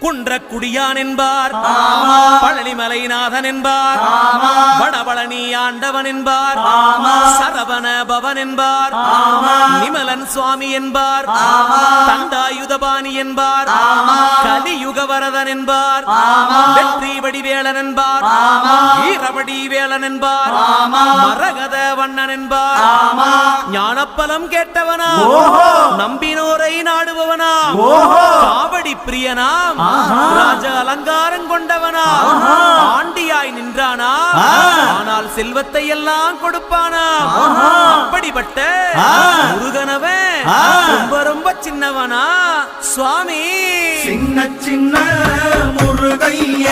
குன்றக்குடியான் என்பார், பழனிமலைநாதன் என்பார், வடபழனி ஆண்டவன் என்பார், சரவண பவன் என்பார், நிமலன் சுவாமி என்பார், தண்டாயுதபாணி என்பார், கலியுகவரதன் என்பார், வெற்றி வடிவேலன் என்பார், வீரவடி வேலன் என்பார், மரகத வண்ணன் என்பார், ஞானப்பலம் கேட்டவனா, நம்பினோரை நாடுபவனா, காவடி பிரியனாம், ராஜ அலங்காரம் கொண்டவனா, ஆண்டியாய் நின்றானா, ஆனால் செல்வத்தை எல்லாம் கொடுப்பானா, அப்படிப்பட்ட முருகனவன் ரொம்ப ரொம்ப சின்னவனா சுவாமி. சின்ன சின்ன முருகைய